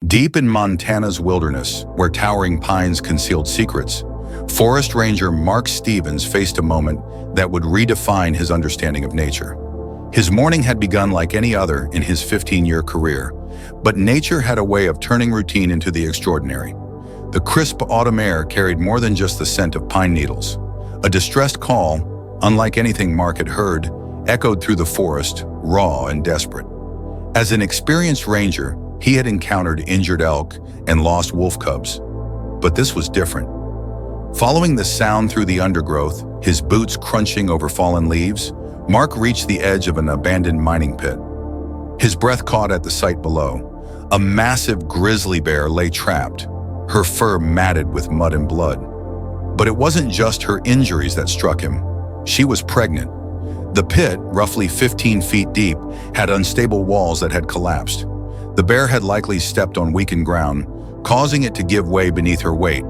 Deep in Montana's wilderness, where towering pines concealed secrets, Forest Ranger Mark Stevens faced a moment that would redefine his understanding of nature. His morning had begun like any other in his 15-year career, but nature had a way of turning routine into the extraordinary. The crisp autumn air carried more than just the scent of pine needles. A distressed call, unlike anything Mark had heard, echoed through the forest, raw and desperate. As an experienced ranger, he had encountered injured elk and lost wolf cubs, but this was different. Following the sound through the undergrowth, his boots crunching over fallen leaves, Mark reached the edge of an abandoned mining pit. His breath caught at the sight below. A massive grizzly bear lay trapped, her fur matted with mud and blood. But it wasn't just her injuries that struck him. She was pregnant. The pit, roughly 15 feet deep, had unstable walls that had collapsed. The bear had likely stepped on weakened ground, causing it to give way beneath her weight.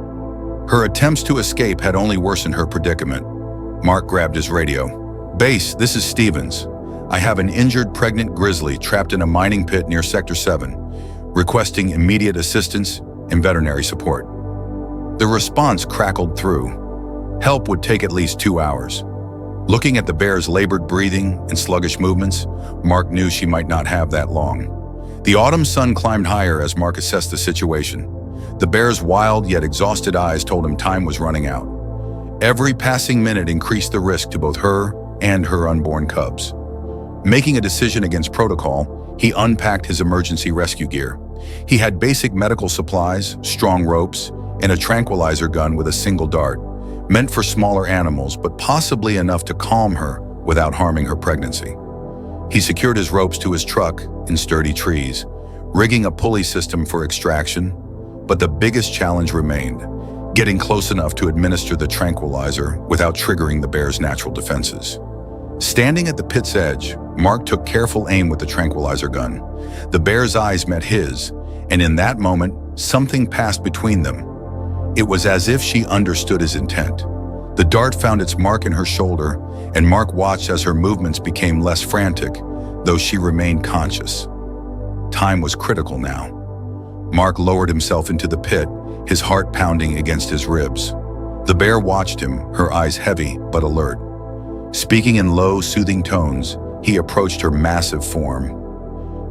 Her attempts to escape had only worsened her predicament. Mark grabbed his radio. "Base, this is Stevens. I have an injured pregnant grizzly trapped in a mining pit near Sector 7, requesting immediate assistance and veterinary support." The response crackled through. Help would take at least 2 hours. Looking at the bear's labored breathing and sluggish movements, Mark knew she might not have that long. The autumn sun climbed higher as Mark assessed the situation. The bear's wild yet exhausted eyes told him time was running out. Every passing minute increased the risk to both her and her unborn cubs. Making a decision against protocol, he unpacked his emergency rescue gear. He had basic medical supplies, strong ropes, and a tranquilizer gun with a single dart, meant for smaller animals but possibly enough to calm her without harming her pregnancy. He secured his ropes to his truck in sturdy trees, rigging a pulley system for extraction, but the biggest challenge remained, getting close enough to administer the tranquilizer without triggering the bear's natural defenses. Standing at the pit's edge, Mark took careful aim with the tranquilizer gun. The bear's eyes met his, and in that moment, something passed between them. It was as if she understood his intent. The dart found its mark in her shoulder, and Mark watched as her movements became less frantic, though she remained conscious. Time was critical now. Mark lowered himself into the pit, his heart pounding against his ribs. The bear watched him, her eyes heavy but alert. Speaking in low, soothing tones, he approached her massive form.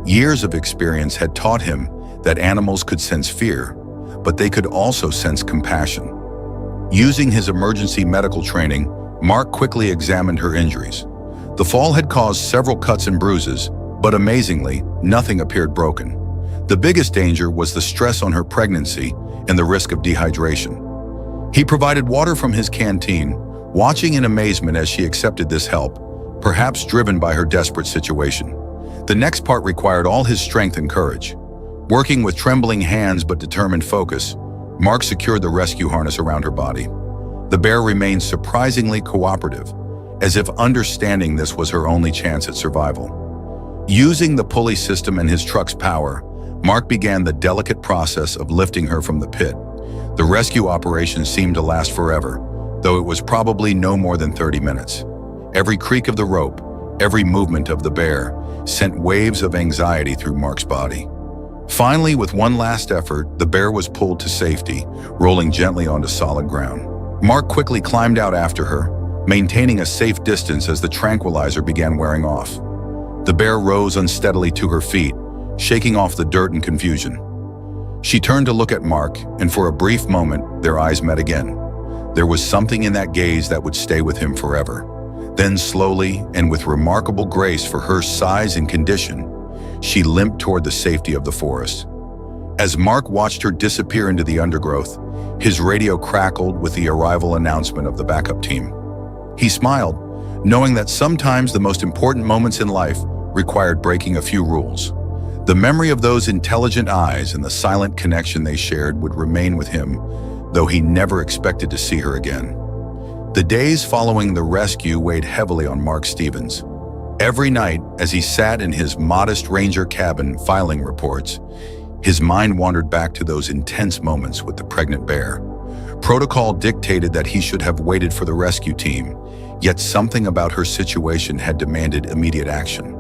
Years of experience had taught him that animals could sense fear, but they could also sense compassion. Using his emergency medical training, Mark quickly examined her injuries. The fall had caused several cuts and bruises, but amazingly, nothing appeared broken. The biggest danger was the stress on her pregnancy and the risk of dehydration. He provided water from his canteen, watching in amazement as she accepted this help, perhaps driven by her desperate situation. The next part required all his strength and courage. Working with trembling hands but determined focus, Mark secured the rescue harness around her body. The bear remained surprisingly cooperative, as if understanding this was her only chance at survival. Using the pulley system and his truck's power, Mark began the delicate process of lifting her from the pit. The rescue operation seemed to last forever, though it was probably no more than 30 minutes. Every creak of the rope, every movement of the bear, sent waves of anxiety through Mark's body. Finally, with one last effort, the bear was pulled to safety, rolling gently onto solid ground. Mark quickly climbed out after her, maintaining a safe distance as the tranquilizer began wearing off. The bear rose unsteadily to her feet, shaking off the dirt and confusion. She turned to look at Mark, and for a brief moment, their eyes met again. There was something in that gaze that would stay with him forever. Then slowly, and with remarkable grace for her size and condition, she limped toward the safety of the forest. As Mark watched her disappear into the undergrowth, his radio crackled with the arrival announcement of the backup team. He smiled, knowing that sometimes the most important moments in life required breaking a few rules. The memory of those intelligent eyes and the silent connection they shared would remain with him, though he never expected to see her again. The days following the rescue weighed heavily on Mark Stevens. Every night, as he sat in his modest ranger cabin filing reports, his mind wandered back to those intense moments with the pregnant bear. Protocol dictated that he should have waited for the rescue team, yet something about her situation had demanded immediate action.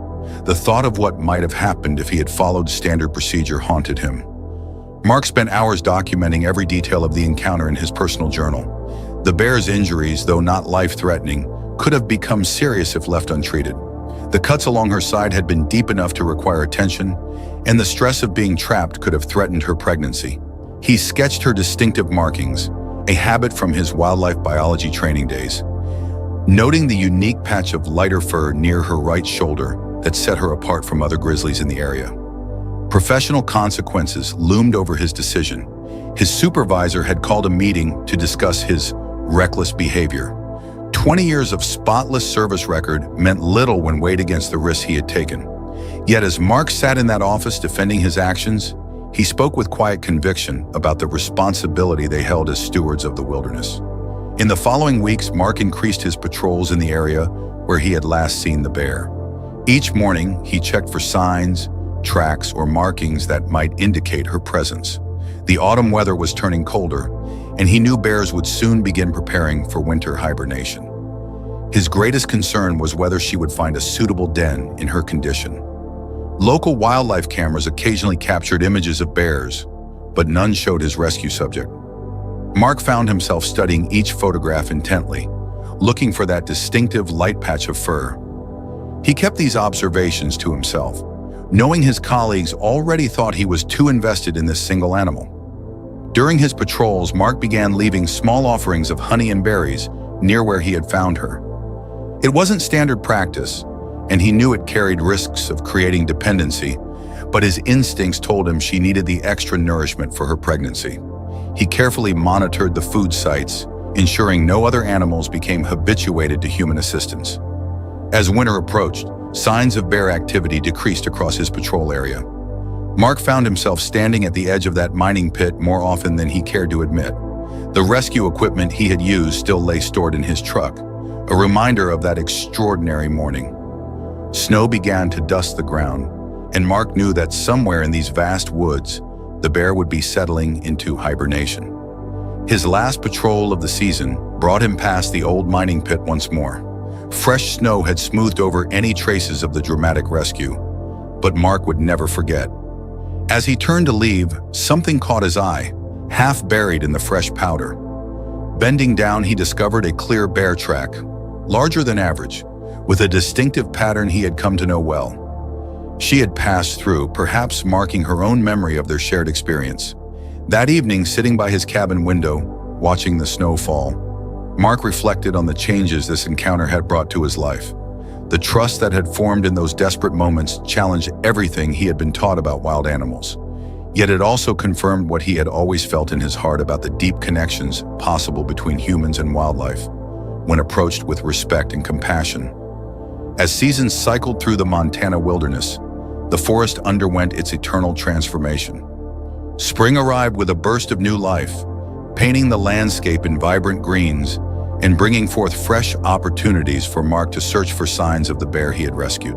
The thought of what might have happened if he had followed standard procedure haunted him. Mark spent hours documenting every detail of the encounter in his personal journal. The bear's injuries, though not life-threatening, could have become serious if left untreated. The cuts along her side had been deep enough to require attention, and the stress of being trapped could have threatened her pregnancy. He sketched her distinctive markings, a habit from his wildlife biology training days, noting the unique patch of lighter fur near her right shoulder that set her apart from other grizzlies in the area. Professional consequences loomed over his decision. His supervisor had called a meeting to discuss his reckless behavior. 20 years of spotless service record meant little when weighed against the risks he had taken. Yet as Mark sat in that office defending his actions, he spoke with quiet conviction about the responsibility they held as stewards of the wilderness. In the following weeks, Mark increased his patrols in the area where he had last seen the bear. Each morning, he checked for signs, tracks, or markings that might indicate her presence. The autumn weather was turning colder, and he knew bears would soon begin preparing for winter hibernation. His greatest concern was whether she would find a suitable den in her condition. Local wildlife cameras occasionally captured images of bears, but none showed his rescue subject. Mark found himself studying each photograph intently, looking for that distinctive light patch of fur. He kept these observations to himself, knowing his colleagues already thought he was too invested in this single animal. During his patrols, Mark began leaving small offerings of honey and berries near where he had found her. It wasn't standard practice, and he knew it carried risks of creating dependency, but his instincts told him she needed the extra nourishment for her pregnancy. He carefully monitored the food sites, ensuring no other animals became habituated to human assistance. As winter approached, signs of bear activity decreased across his patrol area. Mark found himself standing at the edge of that mining pit more often than he cared to admit. The rescue equipment he had used still lay stored in his truck, a reminder of that extraordinary morning. Snow began to dust the ground, and Mark knew that somewhere in these vast woods, the bear would be settling into hibernation. His last patrol of the season brought him past the old mining pit once more. Fresh snow had smoothed over any traces of the dramatic rescue, but Mark would never forget. As he turned to leave, something caught his eye, half buried in the fresh powder. Bending down, he discovered a clear bear track, larger than average, with a distinctive pattern he had come to know well. She had passed through, perhaps marking her own memory of their shared experience. That evening, sitting by his cabin window, watching the snow fall, Mark reflected on the changes this encounter had brought to his life. The trust that had formed in those desperate moments challenged everything he had been taught about wild animals. Yet it also confirmed what he had always felt in his heart about the deep connections possible between humans and wildlife, when approached with respect and compassion. As seasons cycled through the Montana wilderness, the forest underwent its eternal transformation. Spring arrived with a burst of new life, painting the landscape in vibrant greens and bringing forth fresh opportunities for Mark to search for signs of the bear he had rescued.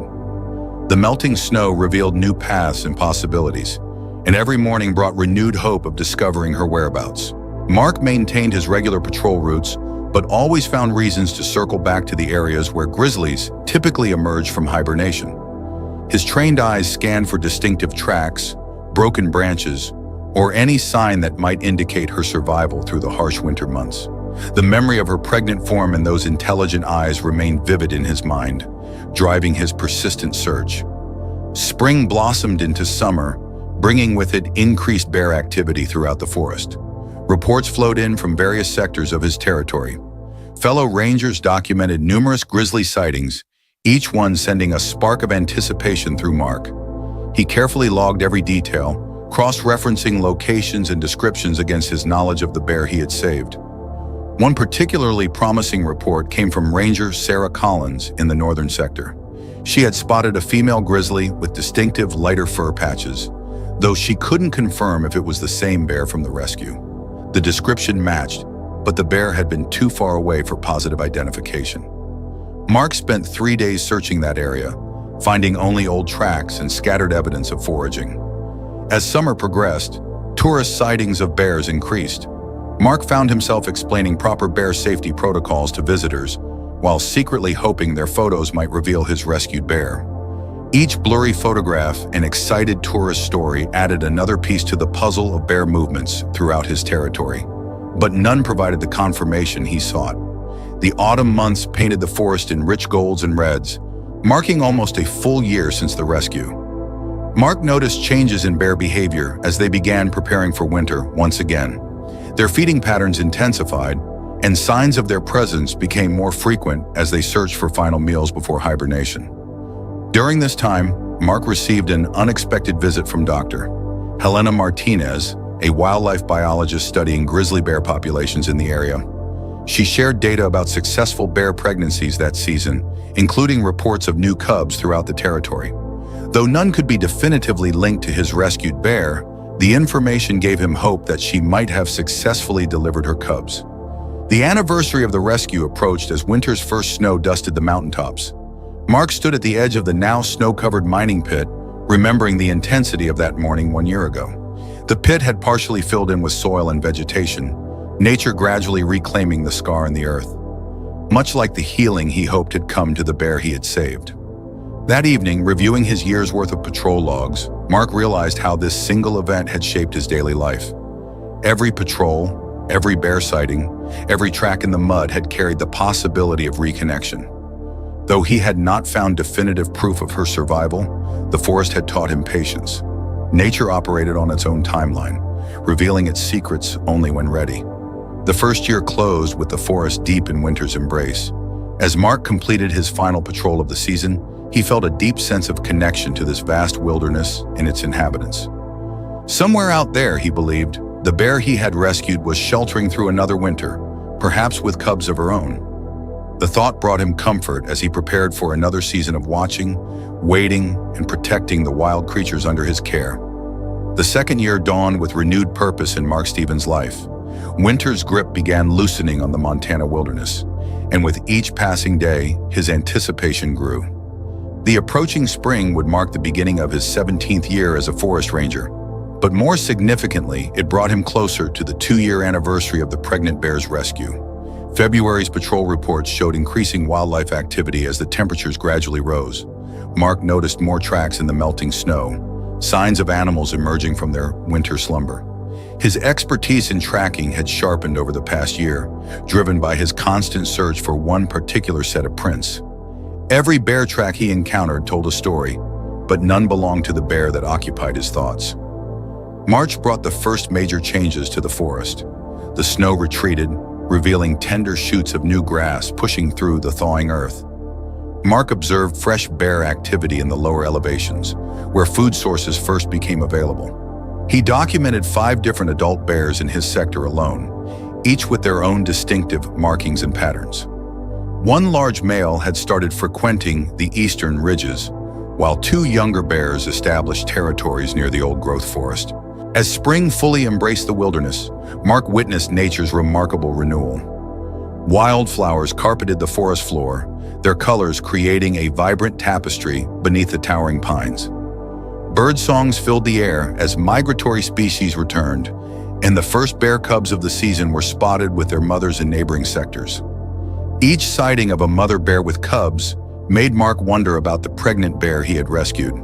The melting snow revealed new paths and possibilities, and every morning brought renewed hope of discovering her whereabouts. Mark maintained his regular patrol routes, but always found reasons to circle back to the areas where grizzlies typically emerge from hibernation. His trained eyes scanned for distinctive tracks, broken branches, or any sign that might indicate her survival through the harsh winter months. The memory of her pregnant form and those intelligent eyes remained vivid in his mind, driving his persistent search. Spring blossomed into summer, bringing with it increased bear activity throughout the forest. Reports flowed in from various sectors of his territory. Fellow rangers documented numerous grizzly sightings, each one sending a spark of anticipation through Mark. He carefully logged every detail, cross-referencing locations and descriptions against his knowledge of the bear he had saved. One particularly promising report came from Ranger Sarah Collins in the northern sector. She had spotted a female grizzly with distinctive lighter fur patches, though she couldn't confirm if it was the same bear from the rescue. The description matched, but the bear had been too far away for positive identification. Mark spent 3 days searching that area, finding only old tracks and scattered evidence of foraging. As summer progressed, tourist sightings of bears increased. Mark found himself explaining proper bear safety protocols to visitors, while secretly hoping their photos might reveal his rescued bear. Each blurry photograph and excited tourist story added another piece to the puzzle of bear movements throughout his territory, but none provided the confirmation he sought. The autumn months painted the forest in rich golds and reds, marking almost a full year since the rescue. Mark noticed changes in bear behavior as they began preparing for winter once again. Their feeding patterns intensified, and signs of their presence became more frequent as they searched for final meals before hibernation. During this time, Mark received an unexpected visit from Dr. Helena Martinez, a wildlife biologist studying grizzly bear populations in the area. She shared data about successful bear pregnancies that season, including reports of new cubs throughout the territory. Though none could be definitively linked to his rescued bear, the information gave him hope that she might have successfully delivered her cubs. The anniversary of the rescue approached as winter's first snow dusted the mountaintops. Mark stood at the edge of the now snow-covered mining pit, remembering the intensity of that morning 1 year ago. The pit had partially filled in with soil and vegetation, nature gradually reclaiming the scar in the earth, much like the healing he hoped had come to the bear he had saved. That evening, reviewing his year's worth of patrol logs, Mark realized how this single event had shaped his daily life. Every patrol, every bear sighting, every track in the mud had carried the possibility of reconnection. Though he had not found definitive proof of her survival, the forest had taught him patience. Nature operated on its own timeline, revealing its secrets only when ready. The first year closed with the forest deep in winter's embrace. As Mark completed his final patrol of the season, he felt a deep sense of connection to this vast wilderness and its inhabitants. Somewhere out there, he believed, the bear he had rescued was sheltering through another winter, perhaps with cubs of her own. The thought brought him comfort as he prepared for another season of watching, waiting, and protecting the wild creatures under his care. The second year dawned with renewed purpose in Mark Stevens' life. Winter's grip began loosening on the Montana wilderness, and with each passing day, his anticipation grew. The approaching spring would mark the beginning of his 17th year as a forest ranger, but more significantly, it brought him closer to the 2-year anniversary of the pregnant bear's rescue. February's patrol reports showed increasing wildlife activity as the temperatures gradually rose. Mark noticed more tracks in the melting snow, signs of animals emerging from their winter slumber. His expertise in tracking had sharpened over the past year, driven by his constant search for one particular set of prints. Every bear track he encountered told a story, but none belonged to the bear that occupied his thoughts. March brought the first major changes to the forest. The snow retreated, revealing tender shoots of new grass pushing through the thawing earth. Mark observed fresh bear activity in the lower elevations, where food sources first became available. He documented 5 different adult bears in his sector alone, each with their own distinctive markings and patterns. One large male had started frequenting the eastern ridges, while 2 younger bears established territories near the old-growth forest. As spring fully embraced the wilderness, Mark witnessed nature's remarkable renewal. Wildflowers carpeted the forest floor, their colors creating a vibrant tapestry beneath the towering pines. Bird songs filled the air as migratory species returned, and the first bear cubs of the season were spotted with their mothers in neighboring sectors. Each sighting of a mother bear with cubs made Mark wonder about the pregnant bear he had rescued.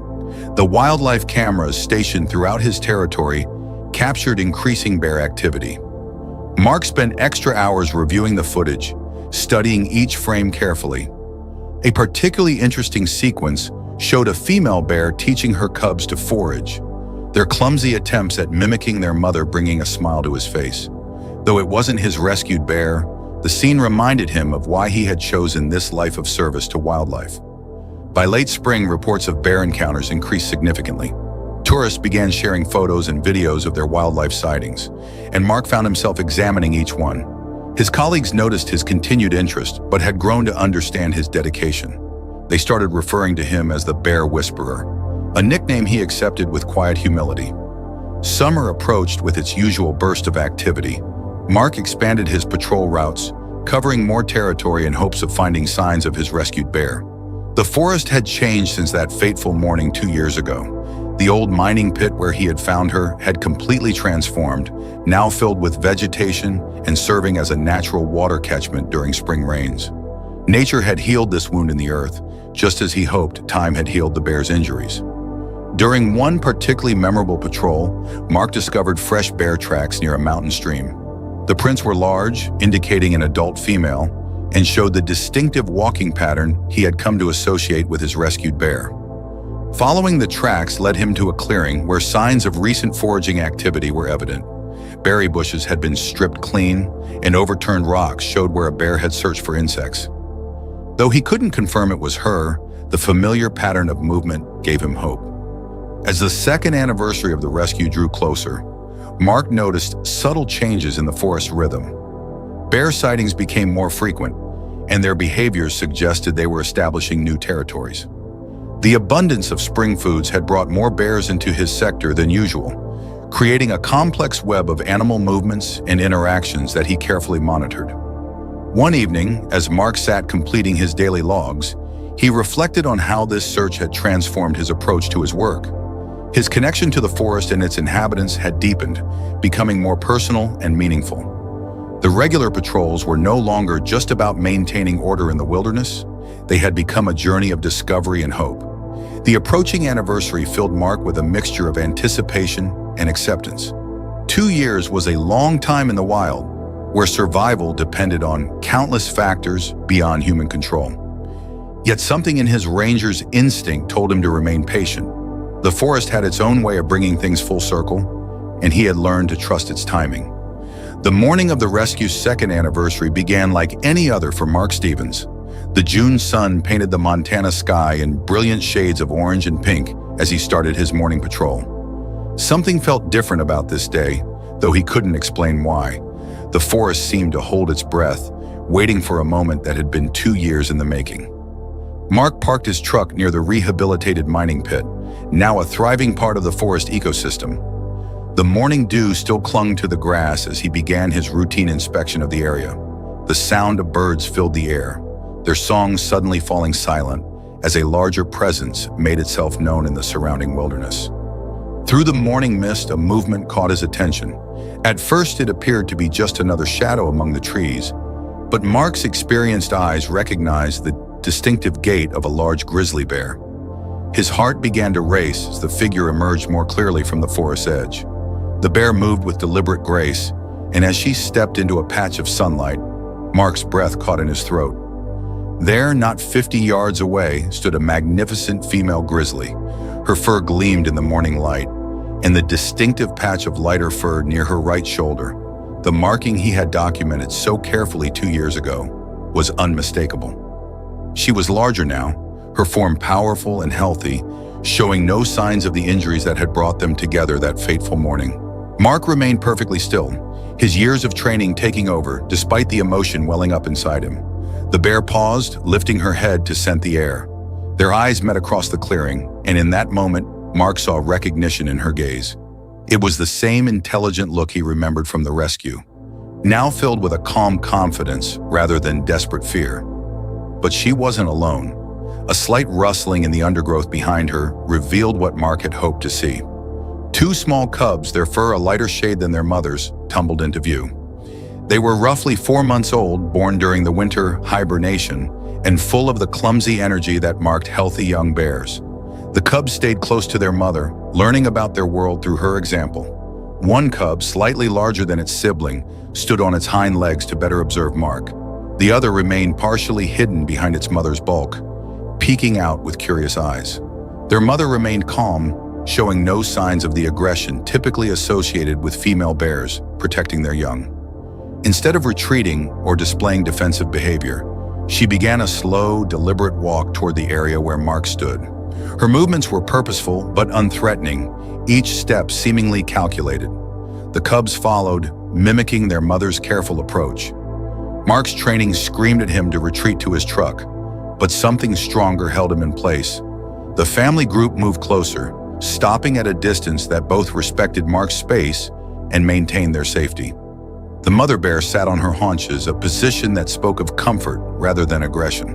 The wildlife cameras stationed throughout his territory captured increasing bear activity. Mark spent extra hours reviewing the footage, studying each frame carefully. A particularly interesting sequence showed a female bear teaching her cubs to forage, their clumsy attempts at mimicking their mother bringing a smile to his face. Though it wasn't his rescued bear, the scene reminded him of why he had chosen this life of service to wildlife. By late spring, reports of bear encounters increased significantly. Tourists began sharing photos and videos of their wildlife sightings, and Mark found himself examining each one. His colleagues noticed his continued interest, but had grown to understand his dedication. They started referring to him as the Bear Whisperer, a nickname he accepted with quiet humility. Summer approached with its usual burst of activity. Mark expanded his patrol routes, covering more territory in hopes of finding signs of his rescued bear. The forest had changed since that fateful morning 2 years ago. The old mining pit where he had found her had completely transformed, now filled with vegetation and serving as a natural water catchment during spring rains. Nature had healed this wound in the earth, just as he hoped time had healed the bear's injuries. During one particularly memorable patrol, Mark discovered fresh bear tracks near a mountain stream. The prints were large, indicating an adult female, and showed the distinctive walking pattern he had come to associate with his rescued bear. Following the tracks led him to a clearing where signs of recent foraging activity were evident. Berry bushes had been stripped clean, and overturned rocks showed where a bear had searched for insects. Though he couldn't confirm it was her, the familiar pattern of movement gave him hope. As the second anniversary of the rescue drew closer, Mark noticed subtle changes in the forest rhythm. Bear sightings became more frequent, and their behaviors suggested they were establishing new territories. The abundance of spring foods had brought more bears into his sector than usual, creating a complex web of animal movements and interactions that he carefully monitored. One evening, as Mark sat completing his daily logs, he reflected on how this search had transformed his approach to his work. His connection to the forest and its inhabitants had deepened, becoming more personal and meaningful. The regular patrols were no longer just about maintaining order in the wilderness. They had become a journey of discovery and hope. The approaching anniversary filled Mark with a mixture of anticipation and acceptance. 2 years was a long time in the wild, where survival depended on countless factors beyond human control. Yet something in his ranger's instinct told him to remain patient. The forest had its own way of bringing things full circle, and he had learned to trust its timing. The morning of the rescue's second anniversary began like any other for Mark Stevens. The June sun painted the Montana sky in brilliant shades of orange and pink as he started his morning patrol. Something felt different about this day, though he couldn't explain why. The forest seemed to hold its breath, waiting for a moment that had been 2 years in the making. Mark parked his truck near the rehabilitated mining pit, now a thriving part of the forest ecosystem. The morning dew still clung to the grass as he began his routine inspection of the area. The sound of birds filled the air, their songs suddenly falling silent as a larger presence made itself known in the surrounding wilderness. Through the morning mist, a movement caught his attention. At first, it appeared to be just another shadow among the trees, but Mark's experienced eyes recognized the distinctive gait of a large grizzly bear. His heart began to race as the figure emerged more clearly from the forest's edge. The bear moved with deliberate grace, and as she stepped into a patch of sunlight, Mark's breath caught in his throat. There, not 50 yards away, stood a magnificent female grizzly. Her fur gleamed in the morning light, and the distinctive patch of lighter fur near her right shoulder, the marking he had documented so carefully 2 years ago, was unmistakable. She was larger now, her form powerful and healthy, showing no signs of the injuries that had brought them together that fateful morning. Mark remained perfectly still, his years of training taking over despite the emotion welling up inside him. The bear paused, lifting her head to scent the air. Their eyes met across the clearing, and in that moment, Mark saw recognition in her gaze. It was the same intelligent look he remembered from the rescue, now filled with a calm confidence rather than desperate fear. But she wasn't alone. A slight rustling in the undergrowth behind her revealed what Mark had hoped to see. 2 small cubs, their fur a lighter shade than their mother's, tumbled into view. They were roughly 4 months old, born during the winter hibernation, and full of the clumsy energy that marked healthy young bears. The cubs stayed close to their mother, learning about their world through her example. One cub, slightly larger than its sibling, stood on its hind legs to better observe Mark. The other remained partially hidden behind its mother's bulk, peeking out with curious eyes. Their mother remained calm, showing no signs of the aggression typically associated with female bears protecting their young. Instead of retreating or displaying defensive behavior, she began a slow, deliberate walk toward the area where Mark stood. Her movements were purposeful but unthreatening, each step seemingly calculated. The cubs followed, mimicking their mother's careful approach. Mark's training screamed at him to retreat to his truck, but something stronger held him in place. The family group moved closer, stopping at a distance that both respected Mark's space and maintained their safety. The mother bear sat on her haunches, a position that spoke of comfort rather than aggression.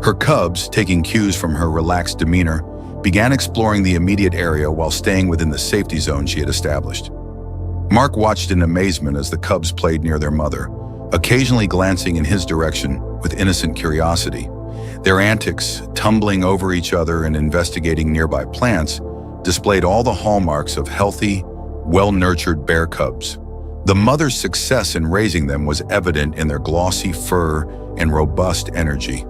Her cubs, taking cues from her relaxed demeanor, began exploring the immediate area while staying within the safety zone she had established. Mark watched in amazement as the cubs played near their mother, occasionally glancing in his direction with innocent curiosity. Their antics, tumbling over each other and investigating nearby plants, displayed all the hallmarks of healthy, well-nurtured bear cubs. The mother's success in raising them was evident in their glossy fur and robust energy.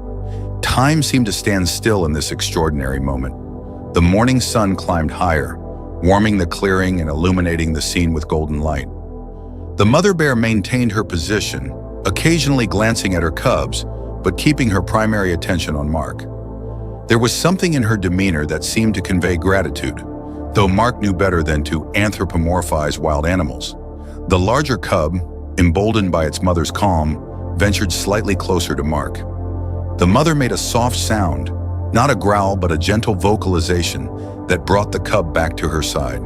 Time seemed to stand still in this extraordinary moment. The morning sun climbed higher, warming the clearing and illuminating the scene with golden light. The mother bear maintained her position, occasionally glancing at her cubs, but keeping her primary attention on Mark. There was something in her demeanor that seemed to convey gratitude, though Mark knew better than to anthropomorphize wild animals. The larger cub, emboldened by its mother's calm, ventured slightly closer to Mark. The mother made a soft sound, not a growl but a gentle vocalization that brought the cub back to her side.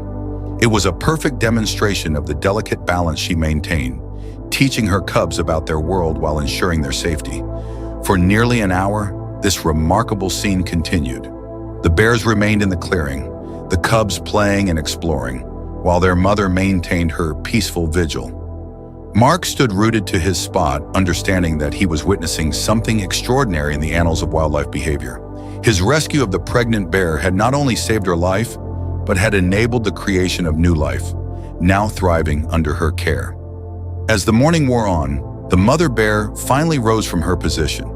It was a perfect demonstration of the delicate balance she maintained, teaching her cubs about their world while ensuring their safety. For nearly an hour, this remarkable scene continued. The bears remained in the clearing, the cubs playing and exploring, while their mother maintained her peaceful vigil. Mark stood rooted to his spot, understanding that he was witnessing something extraordinary in the annals of wildlife behavior. His rescue of the pregnant bear had not only saved her life, but had enabled the creation of new life, now thriving under her care. As the morning wore on, the mother bear finally rose from her position.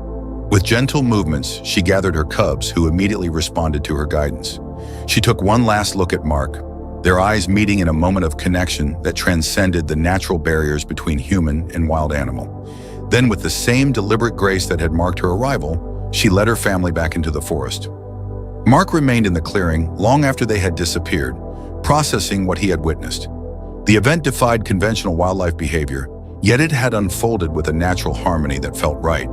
With gentle movements, she gathered her cubs, who immediately responded to her guidance. She took one last look at Mark, their eyes meeting in a moment of connection that transcended the natural barriers between human and wild animal. Then, with the same deliberate grace that had marked her arrival, she led her family back into the forest. Mark remained in the clearing long after they had disappeared, processing what he had witnessed. The event defied conventional wildlife behavior, yet it had unfolded with a natural harmony that felt right.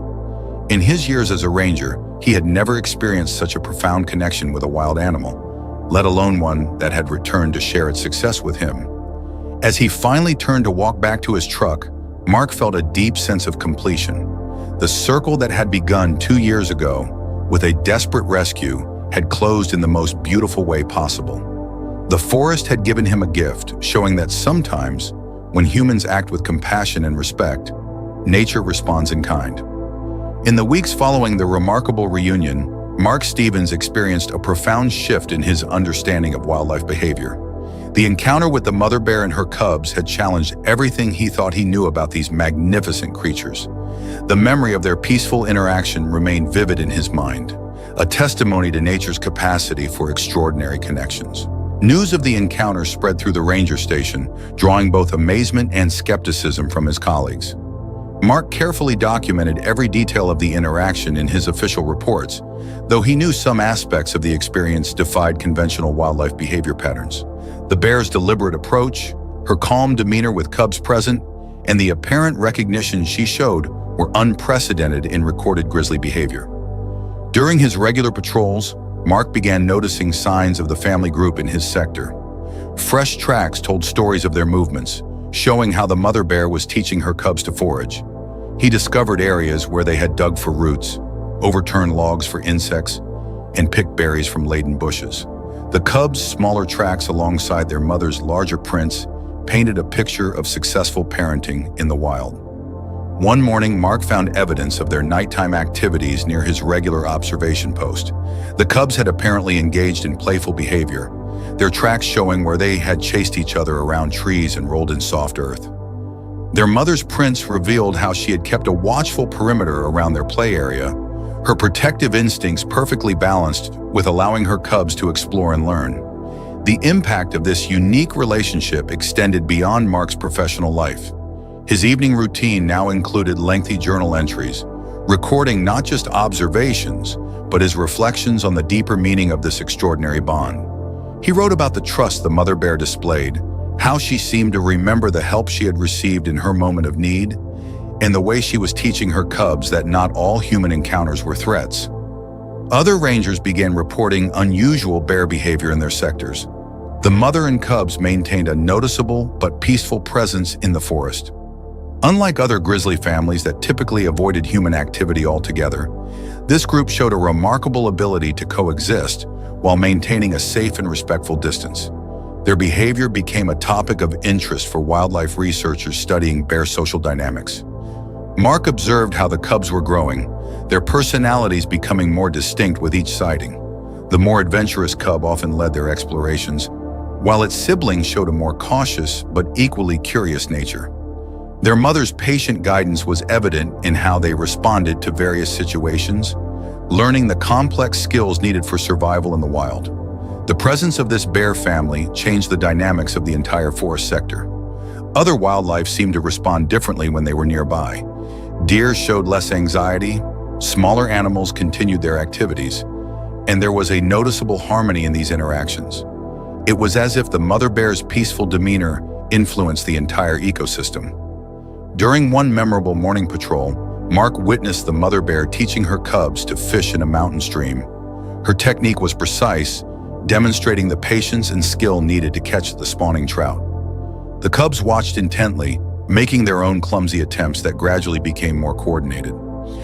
In his years as a ranger, he had never experienced such a profound connection with a wild animal, let alone one that had returned to share its success with him. As he finally turned to walk back to his truck, Mark felt a deep sense of completion. The circle that had begun 2 years ago, with a desperate rescue, had closed in the most beautiful way possible. The forest had given him a gift, showing that sometimes, when humans act with compassion and respect, nature responds in kind. In the weeks following the remarkable reunion, Mark Stevens experienced a profound shift in his understanding of wildlife behavior. The encounter with the mother bear and her cubs had challenged everything he thought he knew about these magnificent creatures. The memory of their peaceful interaction remained vivid in his mind, a testimony to nature's capacity for extraordinary connections. News of the encounter spread through the ranger station, drawing both amazement and skepticism from his colleagues. Mark carefully documented every detail of the interaction in his official reports, though he knew some aspects of the experience defied conventional wildlife behavior patterns. The bear's deliberate approach, her calm demeanor with cubs present, and the apparent recognition she showed were unprecedented in recorded grizzly behavior. During his regular patrols, Mark began noticing signs of the family group in his sector. Fresh tracks told stories of their movements, showing how the mother bear was teaching her cubs to forage. He discovered areas where they had dug for roots, overturned logs for insects, and picked berries from laden bushes. The cubs' smaller tracks alongside their mother's larger prints painted a picture of successful parenting in the wild. One morning, Mark found evidence of their nighttime activities near his regular observation post. The cubs had apparently engaged in playful behavior, their tracks showing where they had chased each other around trees and rolled in soft earth. Their mother's prints revealed how she had kept a watchful perimeter around their play area, her protective instincts perfectly balanced with allowing her cubs to explore and learn. The impact of this unique relationship extended beyond Mark's professional life. His evening routine now included lengthy journal entries, recording not just observations, but his reflections on the deeper meaning of this extraordinary bond. He wrote about the trust the mother bear displayed, how she seemed to remember the help she had received in her moment of need, and the way she was teaching her cubs that not all human encounters were threats. Other rangers began reporting unusual bear behavior in their sectors. The mother and cubs maintained a noticeable but peaceful presence in the forest. Unlike other grizzly families that typically avoided human activity altogether, this group showed a remarkable ability to coexist while maintaining a safe and respectful distance. Their behavior became a topic of interest for wildlife researchers studying bear social dynamics. Mark observed how the cubs were growing, their personalities becoming more distinct with each sighting. The more adventurous cub often led their explorations, while its siblings showed a more cautious but equally curious nature. Their mother's patient guidance was evident in how they responded to various situations, learning the complex skills needed for survival in the wild. The presence of this bear family changed the dynamics of the entire forest sector. Other wildlife seemed to respond differently when they were nearby. Deer showed less anxiety, smaller animals continued their activities, and there was a noticeable harmony in these interactions. It was as if the mother bear's peaceful demeanor influenced the entire ecosystem. During one memorable morning patrol, Mark witnessed the mother bear teaching her cubs to fish in a mountain stream. Her technique was precise, demonstrating the patience and skill needed to catch the spawning trout. The cubs watched intently, making their own clumsy attempts that gradually became more coordinated.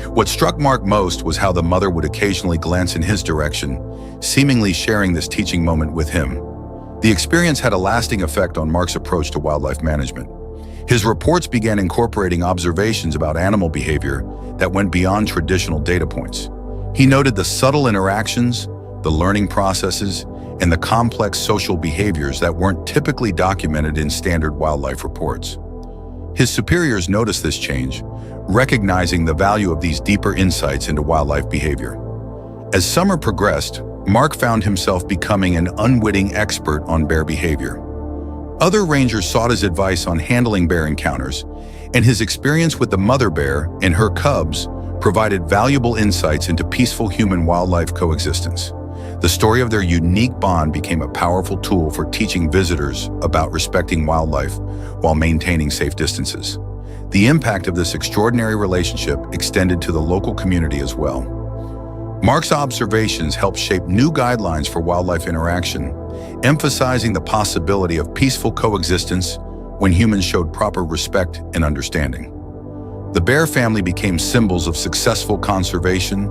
What struck Mark most was how the mother would occasionally glance in his direction, seemingly sharing this teaching moment with him. The experience had a lasting effect on Mark's approach to wildlife management. His reports began incorporating observations about animal behavior that went beyond traditional data points. He noted the subtle interactions, the learning processes, and the complex social behaviors that weren't typically documented in standard wildlife reports. His superiors noticed this change, recognizing the value of these deeper insights into wildlife behavior. As summer progressed, Mark found himself becoming an unwitting expert on bear behavior. Other rangers sought his advice on handling bear encounters, and his experience with the mother bear and her cubs provided valuable insights into peaceful human-wildlife coexistence. The story of their unique bond became a powerful tool for teaching visitors about respecting wildlife while maintaining safe distances. The impact of this extraordinary relationship extended to the local community as well. Mark's observations helped shape new guidelines for wildlife interaction, emphasizing the possibility of peaceful coexistence when humans showed proper respect and understanding. The bear family became symbols of successful conservation,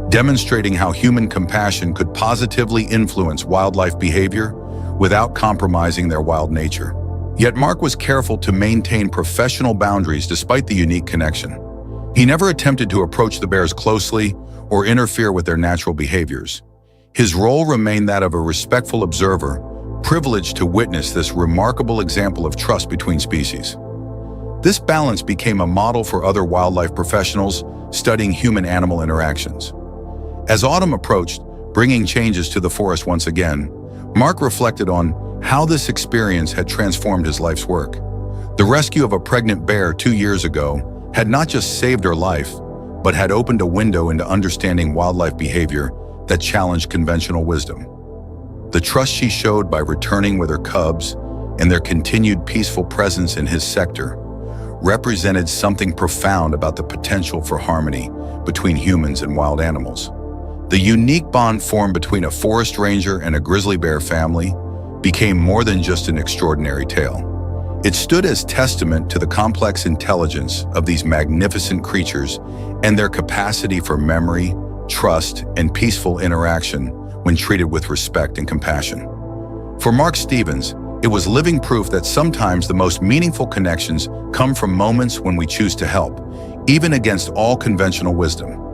demonstrating how human compassion could positively influence wildlife behavior without compromising their wild nature. Yet Mark was careful to maintain professional boundaries despite the unique connection. He never attempted to approach the bears closely or interfere with their natural behaviors. His role remained that of a respectful observer, privileged to witness this remarkable example of trust between species. This balance became a model for other wildlife professionals studying human-animal interactions. As autumn approached, bringing changes to the forest once again, Mark reflected on how this experience had transformed his life's work. The rescue of a pregnant bear 2 years ago had not just saved her life, but had opened a window into understanding wildlife behavior that challenged conventional wisdom. The trust she showed by returning with her cubs and their continued peaceful presence in his sector represented something profound about the potential for harmony between humans and wild animals. The unique bond formed between a forest ranger and a grizzly bear family became more than just an extraordinary tale. It stood as testament to the complex intelligence of these magnificent creatures and their capacity for memory, trust, and peaceful interaction when treated with respect and compassion. For Mark Stevens, it was living proof that sometimes the most meaningful connections come from moments when we choose to help, even against all conventional wisdom.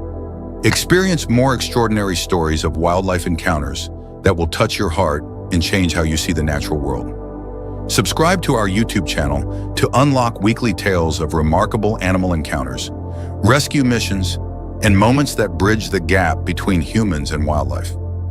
Experience more extraordinary stories of wildlife encounters that will touch your heart and change how you see the natural world. Subscribe to our YouTube channel to unlock weekly tales of remarkable animal encounters, rescue missions, and moments that bridge the gap between humans and wildlife.